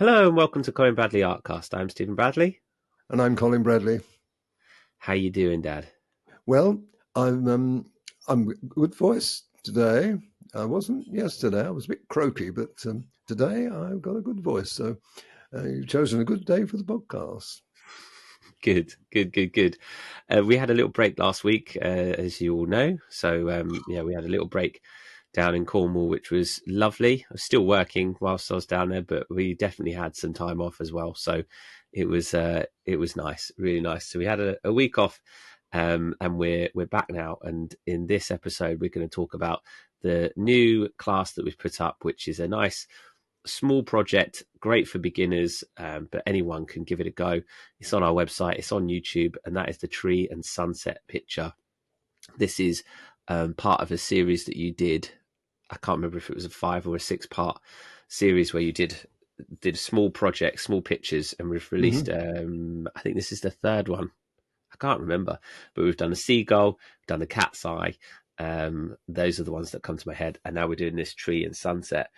Hello and welcome to Colin Bradley Artcast. I'm Stephen Bradley. And I'm Colin Bradley. How you doing, Dad? Well, I'm good voice today. I wasn't yesterday. I was a bit croaky, but today I've got a good voice. So you've chosen a good day for the podcast. Good. We had a little break last week, as you all know. So we had a little break down in Cornwall, which was lovely. I was still working whilst I was down there, but we definitely had some time off as well. So it was nice, really nice. So we had a week off, and we're back now. And in this episode, we're going to talk about the new class that we've put up, which is a nice small project, great for beginners, but anyone can give it a go. It's on our website, it's on YouTube, and that is the tree and sunset picture. This is part of a series that you did. I can't remember if it was a 5 or a 6-part series where you did a small project, small pictures, and we've released I think this is the third one. I can't remember, but we've done a seagull, we've done the cat's eye. Those are the ones that come to my head, and now we're doing this tree and sunset.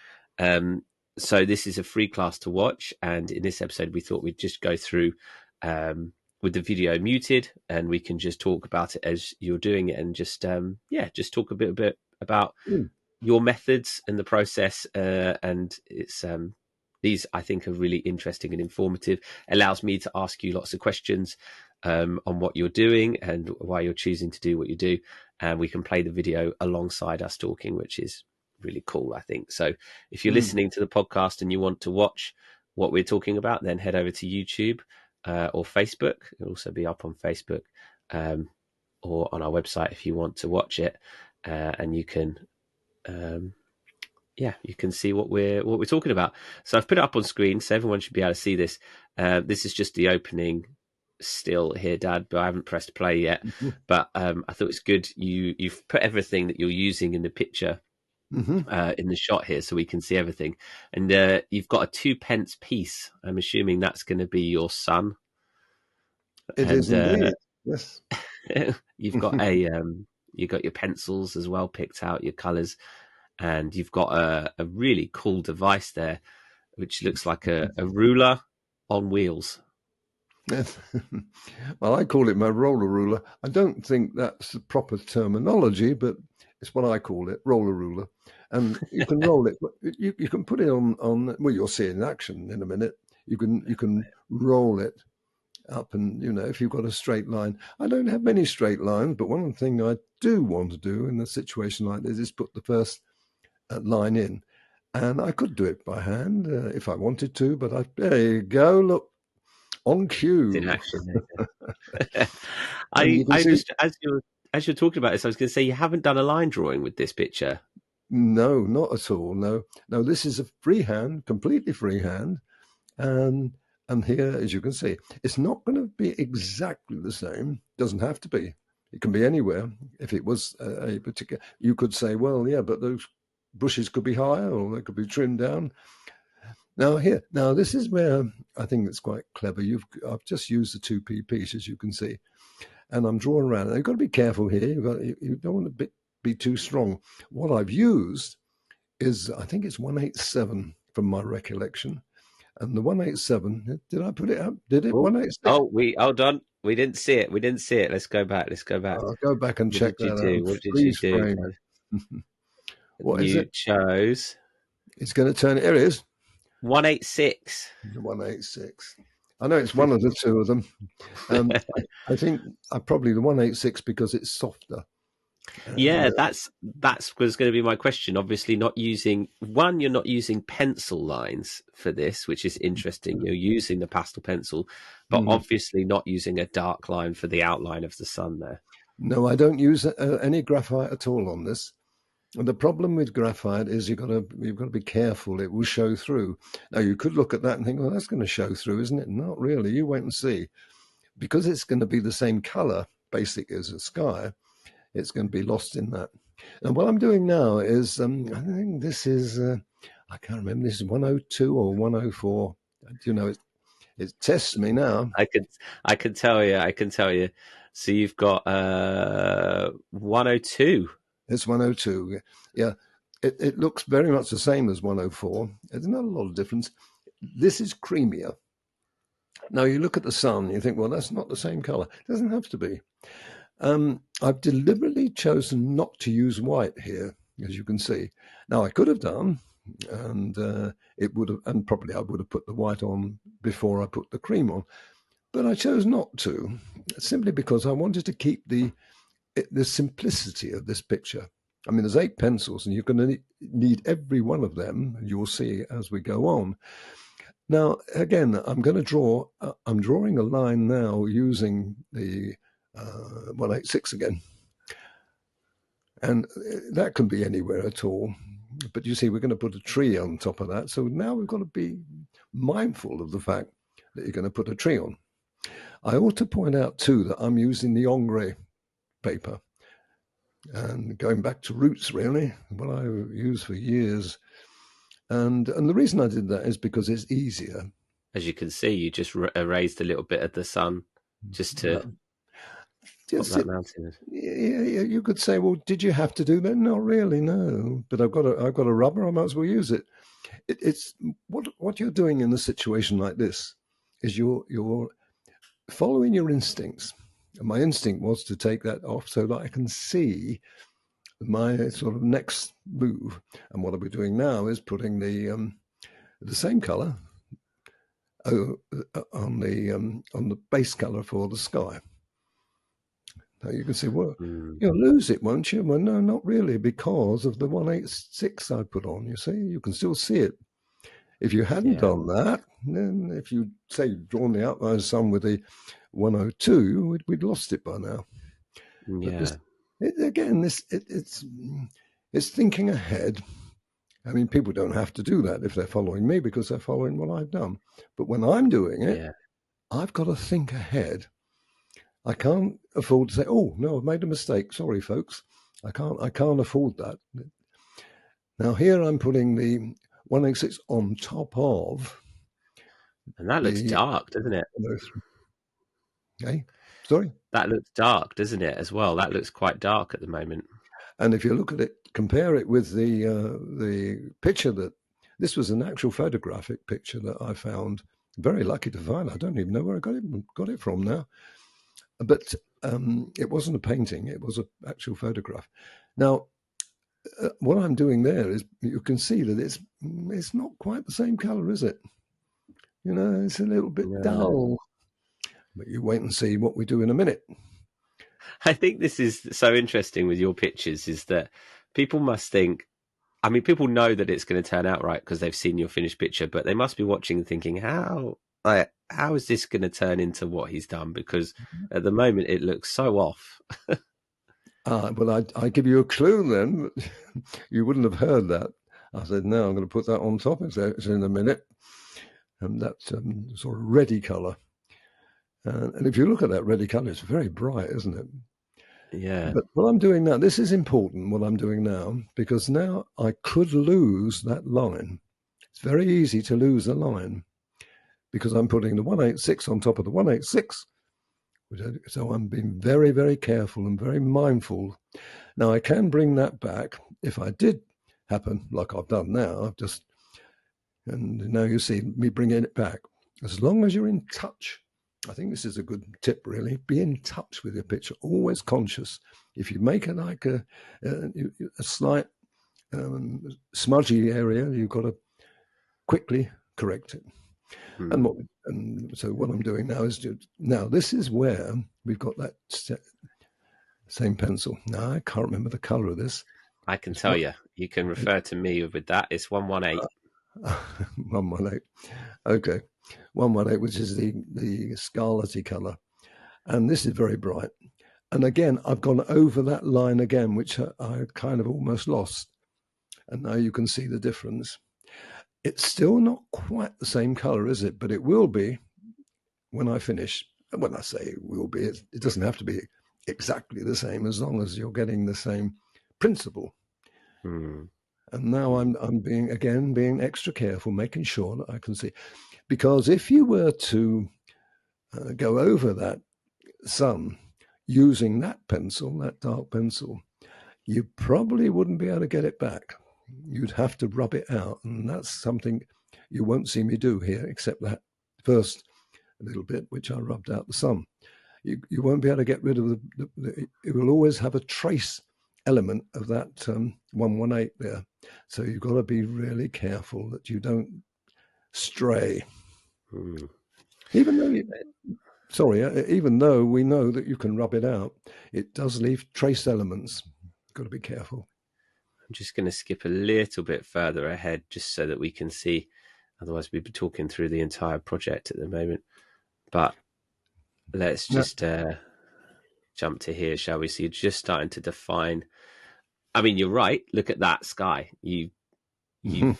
So this is a free class to watch, and in this episode we thought we'd just go through with the video muted, and we can just talk about it as you're doing it, and just talk a bit about your methods and the process. And it's these, I think, are really interesting and informative. Allows me to ask you lots of questions on what you're doing and why you're choosing to do what you do, and we can play the video alongside us talking, which is really cool, I think. So if you're listening to the podcast and you want to watch what we're talking about, then head over to YouTube or Facebook. It'll also be up on Facebook or on our website if you want to watch it, and you can you can see what we're talking about. So I've put it up on screen so everyone should be able to see this. This is just the opening still here, Dad, but I haven't pressed play yet. But I thought it's good you've put everything that you're using in the picture in the shot here, so we can see everything. And you've got a 2p piece. I'm assuming that's going to be your son. It is indeed. Yes. You've got you got your pencils as well picked out, your colours, and you've got a really cool device there, which looks like a ruler on wheels. Well, I call it my roller ruler. I don't think that's the proper terminology, but it's what I call it, roller ruler. And you can roll it. You can put it on. Well, you'll see it in action in a minute. You can roll it up, and if you've got a straight line. I don't have many straight lines, but one thing I do want to do in a situation like this is put the first line in, and I could do it by hand if I wanted to. But there you go. Look. On cue. In action. As you're talking about this, I was going to say you haven't done a line drawing with this picture. No, not at all. No. This is a freehand, completely freehand, and here, as you can see, it's not going to be exactly the same. Doesn't have to be. It can be anywhere. If it was a particular, you could say, well, yeah, but those bushes could be higher or they could be trimmed down. Now this is where I think it's quite clever. I've just used the 2p piece, as you can see, and I'm drawing around. Now, you've got to be careful here. You don't want to be too strong. What I've used is, I think it's 187 from my recollection, and the 187. Did I put it up? Did it? 186. Oh, hold on. We didn't see it. Let's go back. I'll go back and check that out. What did you do? What is it? Chose. It's going to turn. Here it is. 186. 186. I know it's one of the two of them. I think probably the 186 because it's softer. Yeah, that's was going to be my question. Obviously, you're not using pencil lines for this, which is interesting. You're using the pastel pencil, but obviously not using a dark line for the outline of the sun there. No, I don't use any graphite at all on this. And the problem with graphite is you've got to be careful. It will show through. Now, you could look at that and think, well, that's going to show through, isn't it? Not really. You wait and see. Because it's going to be the same color, basic as the sky, it's going to be lost in that. And what I'm doing now is, I think this is, I can't remember, this is 102 or 104. It tests me now. I can tell you. So you've got 102. It's 102. Yeah. It looks very much the same as 104. There's not a lot of difference. This is creamier. Now you look at the sun, you think, well, that's not the same color. It doesn't have to be. I've deliberately chosen not to use white here, as you can see. Now I could have done, and it would have, and probably I would have put the white on before I put the cream on, but I chose not to, simply because I wanted to keep the simplicity of this picture. I mean, there's 8 pencils, and you're going to need every one of them. You'll see as we go on. Now, again, I'm going to draw. I'm drawing a line now using the 186 again, and that can be anywhere at all. But you see, we're going to put a tree on top of that. So now we've got to be mindful of the fact that you're going to put a tree on. I ought to point out too that I'm using the ombre paper, and going back to roots, really, what I used for years. And the reason I did that is because it's easier. As you can see, you just erased a little bit of the sun just to pop that mountain. Yeah, you could say, well, did you have to do that? Not really, no. But I've got a rubber. I might as well use it. It's what you're doing in a situation like this is you're following your instincts. And my instinct was to take that off so that I can see my sort of next move. And what I'll be doing now is putting the same color on the base color for the sky. Now you can see, well, you'll lose it, won't you? Well, no, not really, because of the 186 I put on. You see, you can still see it. If you hadn't done that, then if you say drawn the outline sun with the 102, we'd lost it by now. Yeah. It's thinking ahead. I mean, people don't have to do that if they're following me because they're following what I've done. But when I'm doing it, I've got to think ahead. I can't afford to say, "Oh no, I've made a mistake. Sorry, folks. I can't afford that." Now here I'm putting the 186 on top of, and that looks dark, doesn't it? Okay, sorry. That looks dark, doesn't it? As well, that looks quite dark at the moment. And if you look at it, compare it with the picture that this was an actual photographic picture that I found. Very lucky to find. I don't even know where I got it from now. But it wasn't a painting; it was an actual photograph. Now, what I'm doing there is you can see that it's not quite the same color, is it? You know, it's a little bit dull. But you wait and see what we do in a minute. I think this is so interesting with your pictures is that people must think, I mean, people know that it's going to turn out right because they've seen your finished picture, but they must be watching and thinking, how is this going to turn into what he's done? Because at the moment it looks so off. Well, I give you a clue then. You wouldn't have heard that. I said, no, I'm going to put that on top. It's in a minute. And that's sort of reddy color. And if you look at that reddy color, it's very bright, isn't it? Yeah. But what I'm doing now, this is important, what I'm doing now, because now I could lose that line. It's very easy to lose a line because I'm putting the 186 on top of the 186. So I'm being very, very careful and very mindful. Now, I can bring that back if I did happen, like I've done now. And now you see me bringing it back. As long as you're in touch, I think this is a good tip, really. Be in touch with your picture, always conscious. If you make it like a slight smudgy area, you've got to quickly correct it. And so what I'm doing now is this is where we've got that same pencil. Now I can't remember the color of this. I can tell you. You can refer to me with that. It's 118. 118. Okay. 118, which is the scarlety color. And this is very bright. And again, I've gone over that line again, which I kind of almost lost. And now you can see the difference. It's still not quite the same color, is it? But it will be when I finish. And when I say it will be, it doesn't have to be exactly the same as long as you're getting the same principle. And now I'm being extra careful, making sure that I can see. Because if you were to go over that sun using that pencil, that dark pencil, you probably wouldn't be able to get it back. You'd have to rub it out. And that's something you won't see me do here, except that first little bit, which I rubbed out the sun. You won't be able to get rid of it will always have a trace element of that 118 there. So you've got to be really careful that you don't stray. Mm. Even though even though we know that you can rub it out, it does leave trace elements. You've got to be careful. I'm just going to skip a little bit further ahead just so that we can see. Otherwise, we'd be talking through the entire project at the moment. But let's just jump to here, shall we? So you're just starting to define. I mean, you're right. Look at that sky. You've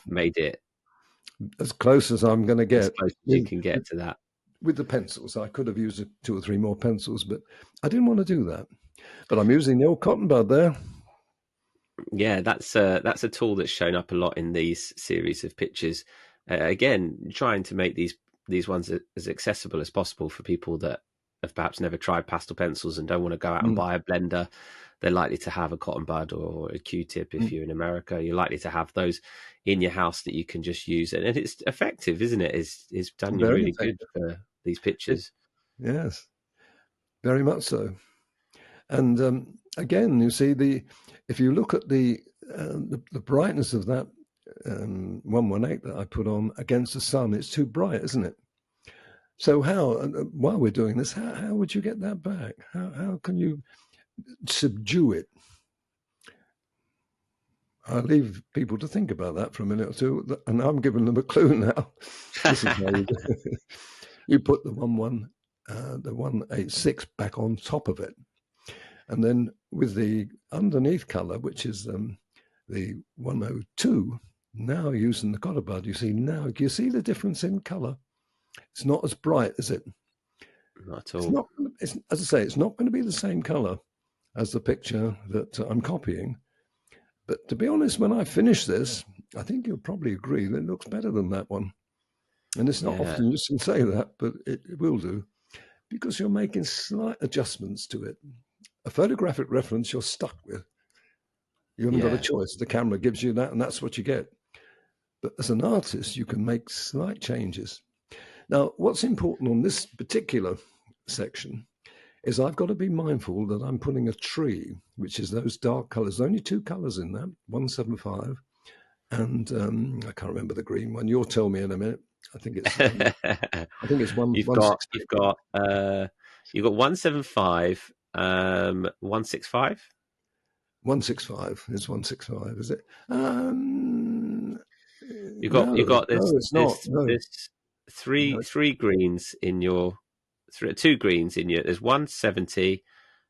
made it as close as I'm going to as get. close as you can get to that. With the pencils, I could have used 2 or 3 more pencils, but I didn't want to do that. But I'm using the old cotton bud there. Yeah, that's a tool that's shown up a lot in these series of pictures. Again, trying to make these ones as accessible as possible for people that have perhaps never tried pastel pencils and don't want to go out and buy a blender. They're likely to have a cotton bud or a Q-tip. If you're in America, you're likely to have those in your house that you can just use, and it's effective, isn't it? It's done you Very really effective. good for these pictures. Yes, very much so. And again, you see if you look at the brightness of that 118 that I put on against the sun, it's too bright, isn't it? So while we're doing this, how would you get that back? How can you subdue it? I'll leave people to think about that for a minute or two, and I'm giving them a clue now. This is how you do it. You put the 186 back on top of it. And then with the underneath color, which is the 102, now using the cotton bud, you see the difference in color? It's not as bright, is it? Not at all. As I say, it's not going to be the same color as the picture that I'm copying. But to be honest, when I finish this, I think you'll probably agree that it looks better than that one. And it's not often you can say that, but it will do, because you're making slight adjustments to it. A photographic reference you're stuck with. You haven't got a choice. The camera gives you that, and that's what you get. But as an artist, you can make slight changes. Now, what's important on this particular section is I've got to be mindful that I'm putting a tree, which is those dark colors. There's only 2 colors in that, 175, and I can't remember the green one. You'll tell me in a minute. I think it's one. You've got 175, 165. 165 is 165, is it? You've got there's three greens in your 2 greens in your. There's 170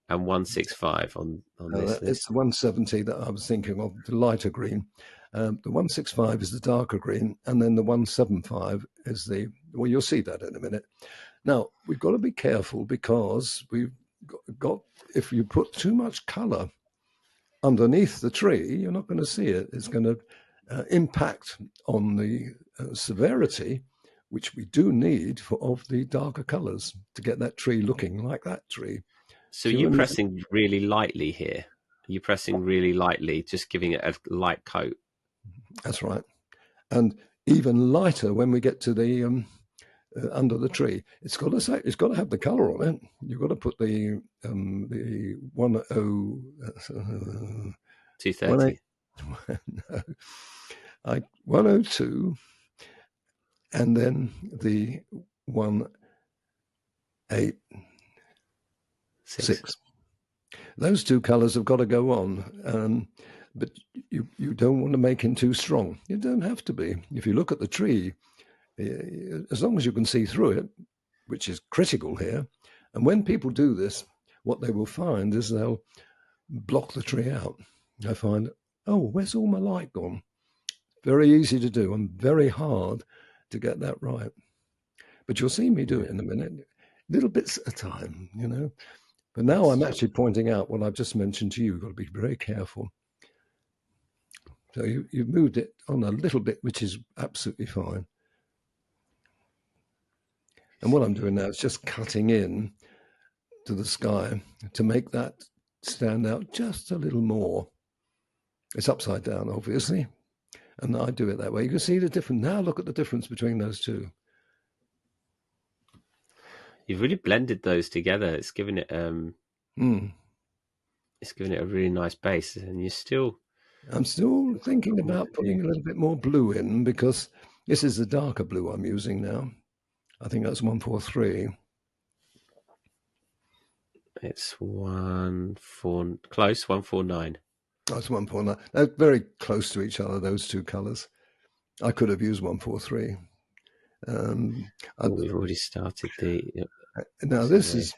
and 165 on this list. It's the 170 that I was thinking of, the lighter green. The 165 is the darker green, and then the 175 is well, you'll see that in a minute. Now, we've got to be careful, because we've got if you put too much color underneath the tree, you're not going to see it. It's going to impact on the severity, which we do need of the darker colors to get that tree looking like that tree. So you're pressing really lightly here. You're pressing really lightly, just giving it a light coat. That's right. And even lighter when we get to the under the tree. It's got to have the color on it. You've got to put the 230. 102, and then the 186. Those 2 colors have got to go on. But you don't want to make him too strong. You don't have to be. If you look at the tree, as long as you can see through it, which is critical here. And when people do this, what they will find is they'll block the tree out. I find, where's all my light gone? Very easy to do and very hard to get that right. But you'll see me do it in a minute, little bits at a time, But now I'm actually pointing out what I've just mentioned to you. You've got to be very careful. So you've moved it on a little bit, which is absolutely fine. And what I'm doing now is just cutting in to the sky to make that stand out just a little more. It's upside down, obviously. And I do it that way. You can see the difference. Now look at the difference between those two. You've really blended those together. Mm. It's given it a really nice base, and you're still I'm still thinking got more about to do. putting a little bit more blue in because this is the darker blue I'm using now. I think that's 143. It's 149, close 149. That's 149. They're very close to each other, those two colours. I could have used 143. Um, I, Oh, we've already started the. now So we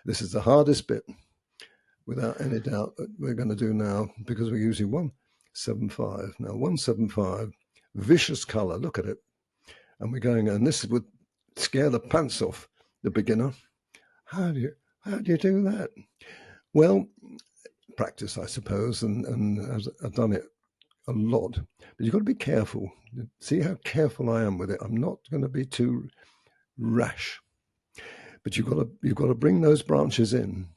this is the hardest bit, without any doubt, that we're going to do now because we're using 175. Now 175, vicious colour. Look at it, and we're going. And this would scare the pants off the beginner. How do you do that? Well, practice, I suppose, and I've done it a lot. But you've got to be careful. See how careful I am with it. I'm not going to be too rash. But you've got to bring those branches in.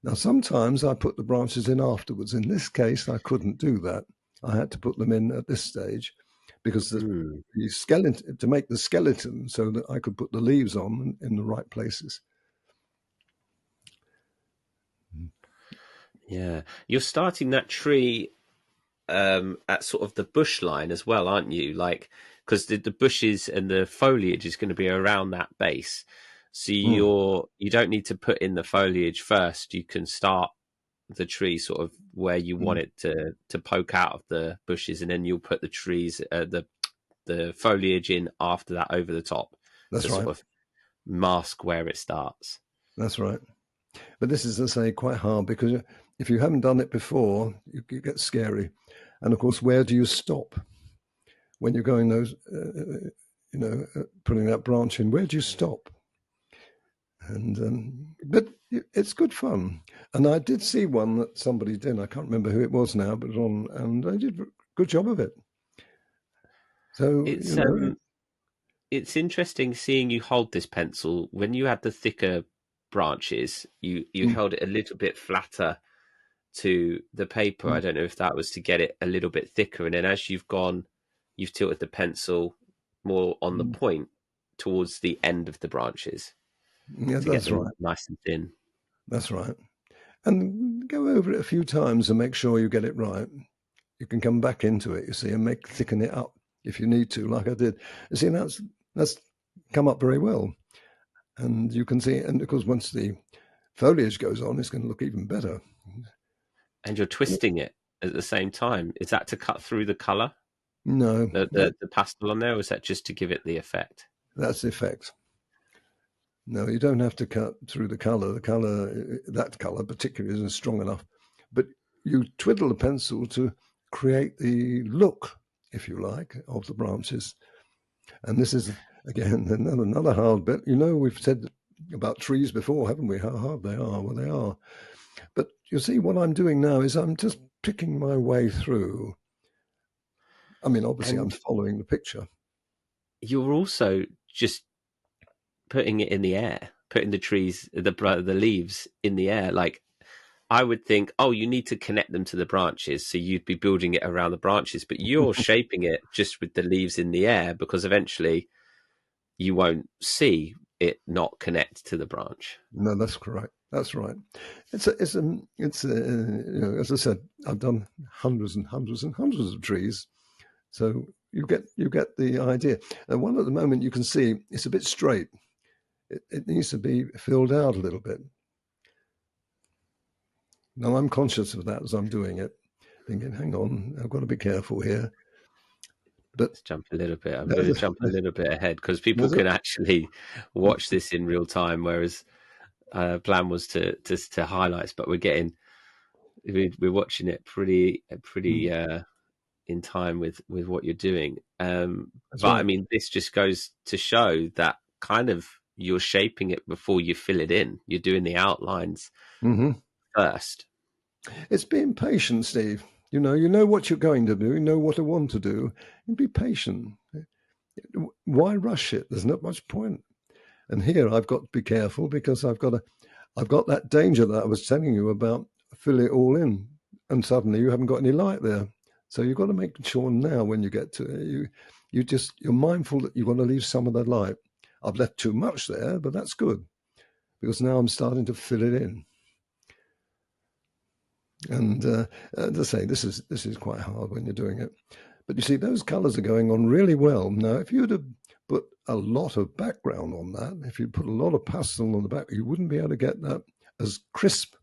Now, sometimes I put the branches in afterwards. In this case, I couldn't do that. I had to put them in at this stage because the skeleton, to make the skeleton so that I could put the leaves on in the right places. Yeah, you're starting that tree at sort of the bush line as well, aren't you? Like, because the bushes and the foliage is going to be around that base, so Mm, you don't need to put in the foliage first. You can start the tree sort of where you want mm, it to poke out of the bushes, and then you'll put the the foliage in after that over the top that's to right. sort of mask where it starts. That's right. But this is, as I say, quite hard because if you haven't done it before, you get scary. And of course, where do you stop when you're going those, putting that branch in? Where do you stop? And but it's good fun. And I did see one that somebody did. I can't remember who it was now, but on, and they did a good job of it. So It's it's interesting seeing you hold this pencil. When you had the thicker branches, you mm, held it a little bit flatter to the paper. I mm, don't know if that was to get it a little bit thicker, and then as you've gone, you've tilted the pencil more on the mm. point towards the end of the branches Yeah, to get that's them right. nice and thin. That's right. And go over it a few times and make sure you get it right. You can come back into it, you see, and thicken it up if you need to, like I did. You see, that's come up very well. And you can see, and of course, once the foliage goes on, it's going to look even better. And you're twisting it at the same time. Is that to cut through the color, No, the pastel on there, or is that just to give it the effect? that's the effect. No, you don't have to cut through the color. The color, that color particularly, isn't strong enough. But you twiddle the pencil to create the look, if you like, of the branches. And this is, again, another hard bit. You know, we've said about trees before, haven't we? How hard they are. Well, they are. But you see, what I'm doing now is I'm just picking my way through. I mean, obviously, I'm And following the picture. you're also just putting it in the air, putting the leaves in the air. Like I would think, oh, you need to connect them to the branches, so you'd be building it around the branches, but you're shaping it just with the leaves in the air because eventually you won't see it not connect to the branch. No, that's correct. That's right. As I said, I've done hundreds and hundreds and hundreds of trees, so you get the idea. And one at the moment you can see it's a bit straight. It needs to be filled out a little bit. Now I'm conscious of that as I'm doing it, thinking, hang on, I've got to be careful here. But Let's jump a little bit. I'm going to there's, jump a little bit ahead because people there's a, can actually watch this in real time, whereas plan was to highlights, but we're watching it pretty in time with what you're doing. that's But I right. mean, this just goes to show that kind of you're shaping it before you fill it in. You're doing the outlines Hmm. first. It's being patient, Steve. You know what you're going to do. You know what I want to do, and be patient. Why rush it? There's not much point. And here I've got to be careful because I've got that danger that I was telling you about. Fill it all in, and suddenly you haven't got any light there. So you've got to make sure now when you get to it, you're mindful that you want to leave some of the light. I've left too much there, but that's good because now I'm starting to fill it in. And as I say, this is quite hard when you're doing it. But you see, those colours are going on really well. Now, if you'd have put a lot of background on that, if you put a lot of pastel on the back, you wouldn't be able to get that as crisp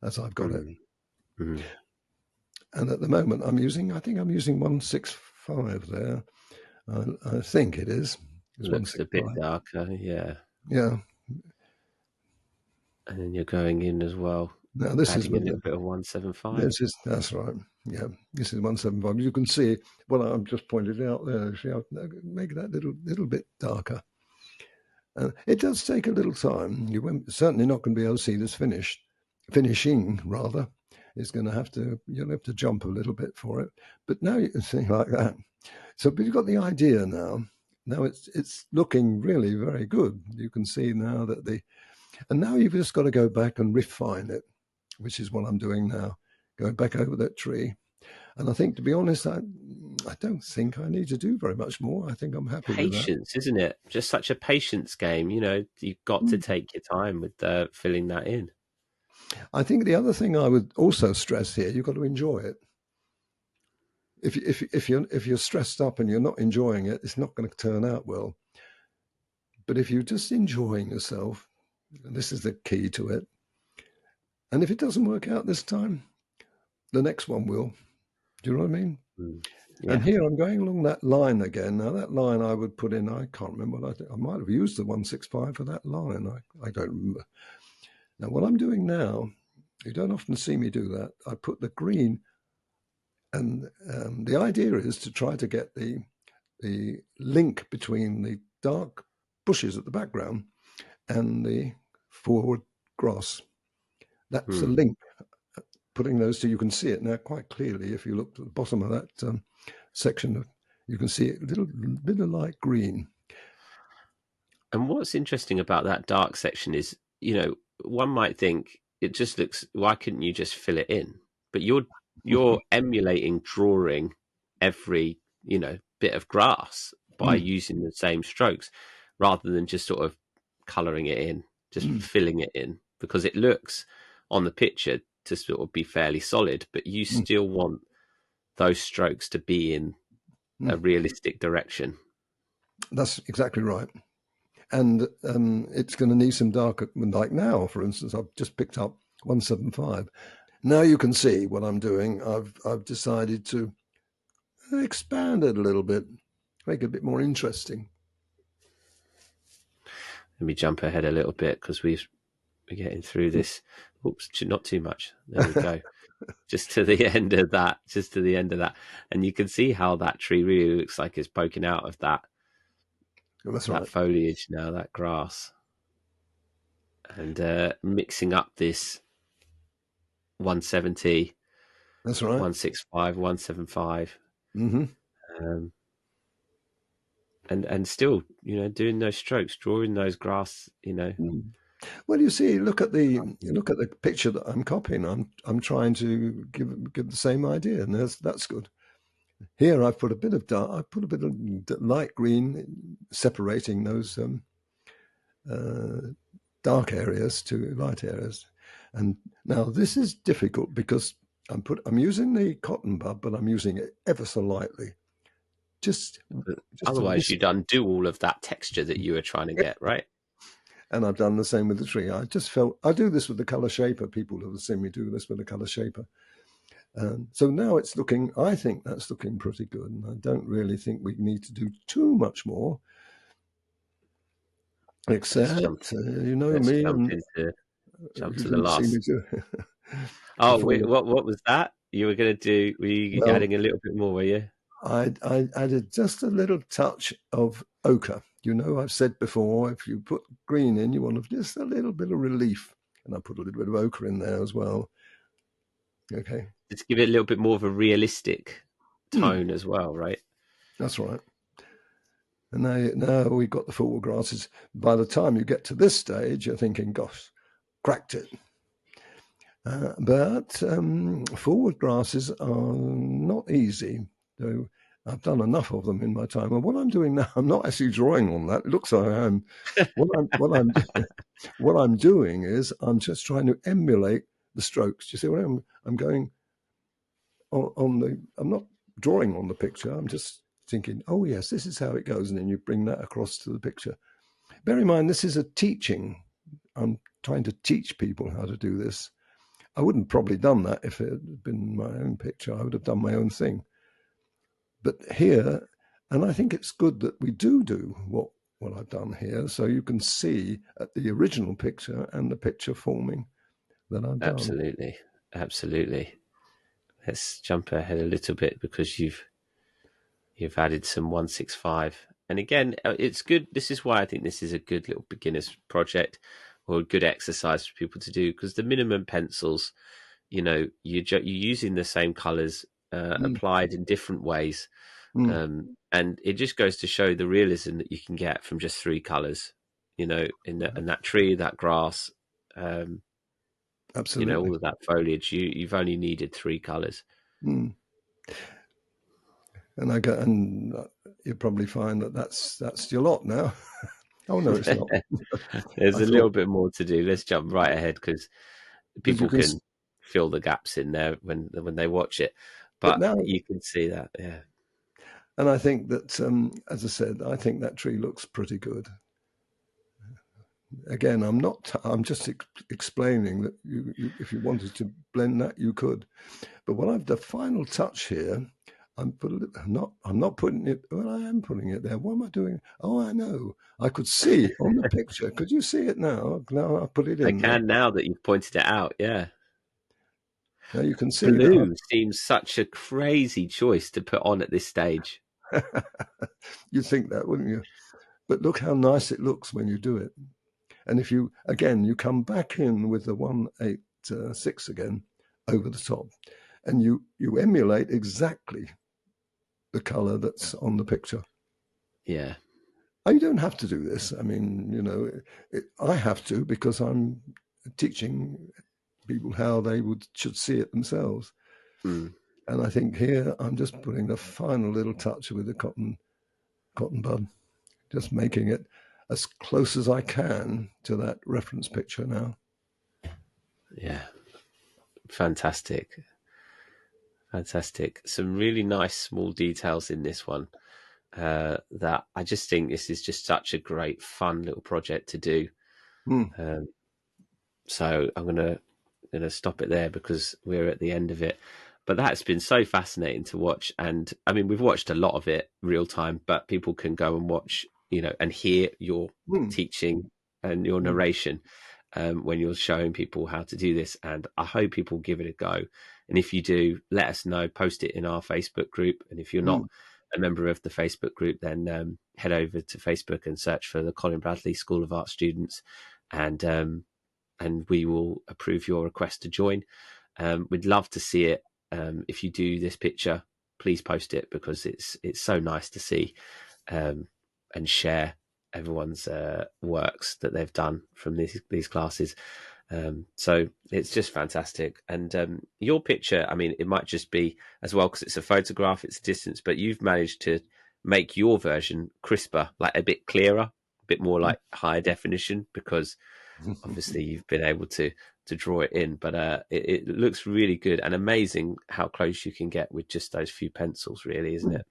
as I've got it. Mm. And at the moment, I think I'm using 165 there. I think it is. It's Looks a bit 165. darker, yeah. Yeah. And then you're going in as well, Now this is adding a little bit of 175. that's right. Yeah, this is 175. You can see what I'm just pointed out there. See, I'll make that little bit darker. It does take a little time. You won't, certainly not going to be able to see this finishing rather. It's going to have to, you'll have to jump a little bit for it. But now you can see like that. So, but you've got the idea now. Now it's looking really very good. You can see now that and now you've just got to go back and refine it, which is what I'm doing now, going back over that tree. And I think, to be honest, I don't think I need to do very much more. I think I'm happy with that. Patience, isn't it? Just such a patience game. You've got to take your time with filling that in. I think the other thing I would also stress here, you've got to enjoy it. If you're stressed up and you're not enjoying it, it's not going to turn out well. But if you're just enjoying yourself, this is the key to it. And if it doesn't work out this time, the next one will. Do you know what I mean? Yeah. And here I'm going along that line again. Now that line I would put in, I can't remember what I might have used the 165 for that line. I don't remember. Now what I'm doing now, you don't often see me do that. I put the green, and the idea is to try to get the link between the dark bushes at the background and the forward grass. That's the link. Putting those two, you can see it now quite clearly. If you look at the bottom of that section, you can see a little bit of light green. And what's interesting about that dark section is, one might think it just looks, why couldn't you just fill it in? But you're emulating drawing every, bit of grass by using the same strokes rather than just sort of colouring it in, just filling it in, because it looks on the picture to sort of be fairly solid, but you still want those strokes to be in a realistic direction. That's exactly right. And it's going to need some darker, like now, for instance, I've just picked up 175. Now you can see what I'm doing. I've decided to expand it a little bit, make it a bit more interesting. Let me jump ahead a little bit because we're getting through this. Oops, not too much. There we go. Just to the end of that. And you can see how that tree really looks like it's poking out of that. That's that right. Foliage now, that grass. And mixing up this 170. That's right. 165, 175. Mm-hmm. And still, doing those strokes, drawing those grass, Well, you see, look at the picture that I'm copying. I'm trying to give the same idea, and that's good. Here, I've put a bit of dark. I put a bit of light green, separating those dark areas to light areas. And now this is difficult because I'm using the cotton bud, but I'm using it ever so lightly. Just otherwise, you'd undo all of that texture that you were trying to get, right? And I've done the same with the tree. I just felt I do this with the color shaper. People have seen me do this with the color shaper. So now it's looking, I think that's looking pretty good. And I don't really think we need to do too much more. Except, you know me. Jump to the last. Oh, wait, what was that? You were going to do, were you adding a little bit more, were you? I added just a little touch of ochre. I've said before, if you put green in, you want just a little bit of relief. And I put a little bit of ochre in there as well. Okay. Just give it a little bit more of a realistic tone as well, right? That's right. And now we've got the forward grasses. By the time you get to this stage, you're thinking, gosh, cracked it. But forward glasses are not easy. So I've done enough of them in my time. And what I'm doing now, I'm not actually drawing on that. It looks like I am. What I'm what I'm doing is I'm just trying to emulate the strokes. Do you see what I'm going on the? I'm not drawing on the picture. I'm just thinking, oh yes, this is how it goes, and then you bring that across to the picture. Bear in mind, this is a teaching. I'm trying to teach people how to do this. I wouldn't probably done that if it had been my own picture. I would have done my own thing. But here, and I think it's good that we do what I've done here, so you can see at the original picture and the picture forming that I've done. Absolutely, absolutely. Let's jump ahead a little bit because you've added some 165, and again, it's good. This is why I think this is a good little beginner's project or a good exercise for people to do, because the minimum pencils, you're using the same colors Mm, applied in different ways, mm, and it just goes to show the realism that you can get from just three colors. In that tree, that grass, um, absolutely. all of that foliage. You've only needed three colors. Mm. And you probably find that that's your lot now. Oh no, it's not. There's I a thought little bit more to do. Let's jump right ahead because because you people can, can fill the gaps in there when they watch it, but but now, you can see that. Yeah, and I think that as I said, I think that tree looks pretty good. Again, I'm not. I'm just explaining that if you wanted to blend that, you could. But what I've the final touch here, I'm not putting it. Well, I am putting it there. What am I doing? Oh, I know. I could see on the picture. Could you see it now? Now I put it I in there. can now that you've pointed it out. Yeah, Now you can see that. blue seems such a crazy choice to put on at this stage. You'd think that, wouldn't you? But look how nice it looks when you do it. And if you again, you come back in with the 186 again over the top, and you emulate exactly the color that's on the picture. Yeah, You don't have to do this. I mean, I have to because I'm teaching people how they should see it themselves. mm. And I think here I'm just putting the final little touch with the cotton bud, just making it as close as I can to that reference picture now. Yeah, fantastic, fantastic. Some really nice small details in this one. That I just think this is just such a great, fun little project to do. Mm, Um, so I'm gonna stop it there because we're at the end of it. But that's been so fascinating to watch, and I mean we've watched a lot of it real time, but people can go and watch, and hear your mm, teaching and your mm, narration when you're showing people how to do this. And I hope people give it a go. And if you do, let us know. Post it in our Facebook group. And if you're not mm, a member of the Facebook group, then head over to Facebook and search for the Colin Bradley School of Art students, and we will approve your request to join. We'd love to see it. If you do this picture, please post it because it's so nice to see and share everyone's works that they've done from these classes. So it's just fantastic. And your picture, I mean, it might just be as well because it's a photograph, it's a distance, but you've managed to make your version crisper, like a bit clearer, a bit more like higher definition, because mm. obviously you've been able to draw it in. But it looks really good and amazing how close you can get with just those few pencils, really, isn't it?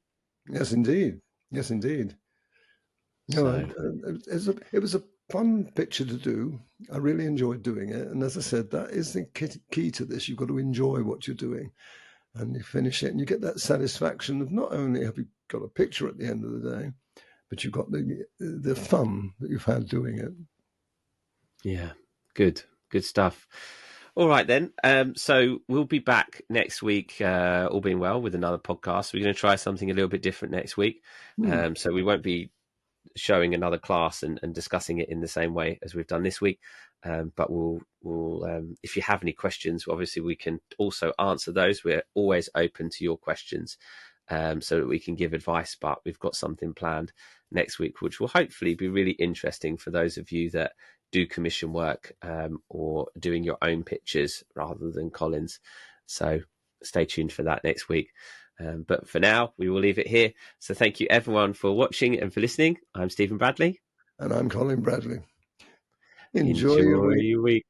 Yes, indeed. Yes, indeed. No, So it was a fun picture to do. I really enjoyed doing it. And as I said, that is the key to this. You've got to enjoy what you're doing. And you finish it and you get that satisfaction of not only have you got a picture at the end of the day, but you've got the fun that you've had doing it. yeah, good stuff. All right then. So we'll be back next week, all being well, with another podcast. We're going to try something a little bit different next week. Hmm. So we won't be showing another class and discussing it in the same way as we've done this week. But we'll if you have any questions, obviously we can also answer those. We're always open to your questions, so that we can give advice. But we've got something planned next week, which will hopefully be really interesting for those of you that do commission work or doing your own pictures rather than Colin's. So stay tuned for that next week. But for now, we will leave it here. So thank you everyone for watching and for listening. I'm Stephen Bradley. And I'm Colin Bradley. Enjoy your Enjoy week. your week.